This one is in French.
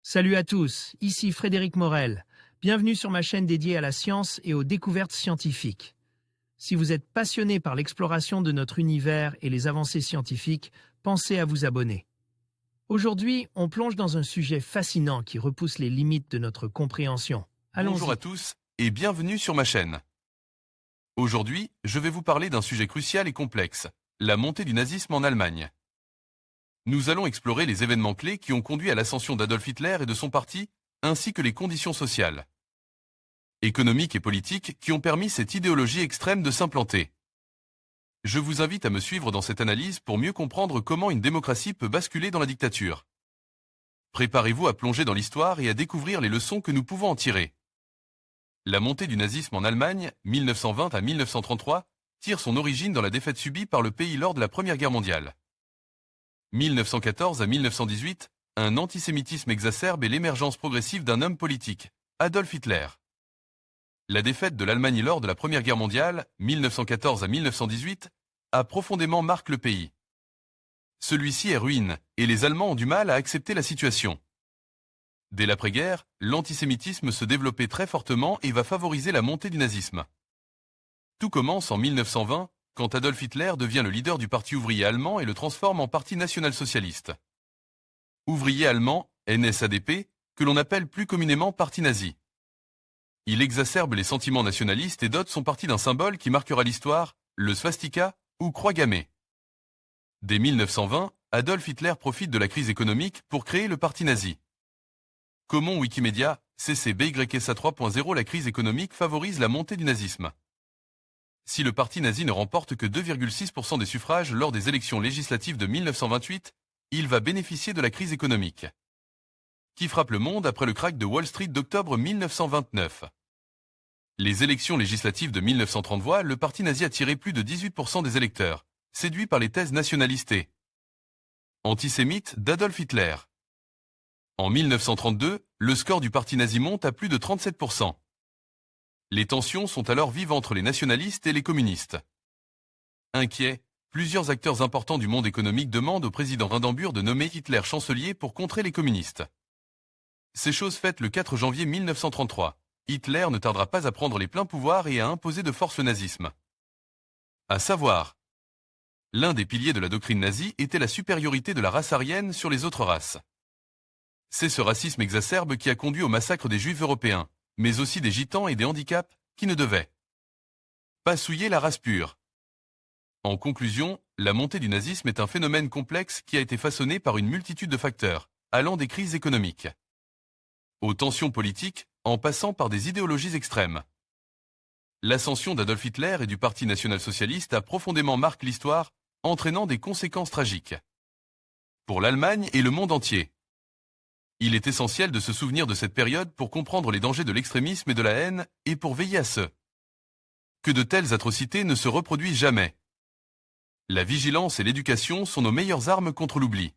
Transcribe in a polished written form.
Salut à tous, ici Frédéric Morel. Bienvenue sur ma chaîne dédiée à la science et aux découvertes scientifiques. Si vous êtes passionné par l'exploration de notre univers et les avancées scientifiques, pensez à vous abonner. Aujourd'hui, on plonge dans un sujet fascinant qui repousse les limites de notre compréhension. Bonjour Allons-y. à tous et bienvenue sur ma chaîne. Aujourd'hui, je vais vous parler d'un sujet crucial et complexe, la montée du nazisme en Allemagne. Nous allons explorer les événements clés qui ont conduit à l'ascension d'Adolf Hitler et de son parti, ainsi que les conditions sociales, économiques et politiques qui ont permis cette idéologie extrême de s'implanter. Je vous invite à me suivre dans cette analyse pour mieux comprendre comment une démocratie peut basculer dans la dictature. Préparez-vous à plonger dans l'histoire et à découvrir les leçons que nous pouvons en tirer. La montée du nazisme en Allemagne, 1920 à 1933, tire son origine dans la défaite subie par le pays lors de la Première Guerre mondiale. 1914 à 1918, un antisémitisme exacerbe et l'émergence progressive d'un homme politique, Adolf Hitler. La défaite de l'Allemagne lors de la Première Guerre mondiale, 1914 à 1918, a profondément marqué le pays. Celui-ci est ruine, et les Allemands ont du mal à accepter la situation. Dès l'après-guerre, l'antisémitisme se développait très fortement et va favoriser la montée du nazisme. Tout commence en 1920, quand Adolf Hitler devient le leader du Parti ouvrier allemand et le transforme en Parti national-socialiste. Ouvrier allemand, NSADP, que l'on appelle plus communément Parti nazi. Il exacerbe les sentiments nationalistes et dote son parti d'un symbole qui marquera l'histoire, le swastika ou croix gammée. Dès 1920, Adolf Hitler profite de la crise économique pour créer le Parti nazi. Comment Wikimedia, CCBYSA 3.0 La crise économique favorise la montée du nazisme. Si le parti nazi ne remporte que 2,6% des suffrages lors des élections législatives de 1928, il va bénéficier de la crise économique qui frappe le monde après le krach de Wall Street d'octobre 1929. Les élections législatives de 1930 voient le parti nazi attirer plus de 18% des électeurs, séduits par les thèses nationalistes et antisémites d'Adolf Hitler. En 1932, le score du parti nazi monte à plus de 37%. Les tensions sont alors vives entre les nationalistes et les communistes. Inquiets, plusieurs acteurs importants du monde économique demandent au président Hindenburg de nommer Hitler chancelier pour contrer les communistes. C'est chose faite le 4 janvier 1933. Hitler ne tardera pas à prendre les pleins pouvoirs et à imposer de force le nazisme. À savoir, l'un des piliers de la doctrine nazie était la supériorité de la race aryenne sur les autres races. C'est ce racisme exacerbe qui a conduit au massacre des Juifs européens, mais aussi des gitans et des handicaps qui ne devaient pas souiller la race pure. En conclusion, la montée du nazisme est un phénomène complexe qui a été façonné par une multitude de facteurs, allant des crises économiques aux tensions politiques, en passant par des idéologies extrêmes. L'ascension d'Adolf Hitler et du Parti national-socialiste a profondément marqué l'histoire, entraînant des conséquences tragiques pour l'Allemagne et le monde entier. Il est essentiel de se souvenir de cette période pour comprendre les dangers de l'extrémisme et de la haine et pour veiller à ce que de telles atrocités ne se reproduisent jamais. La vigilance et l'éducation sont nos meilleures armes contre l'oubli.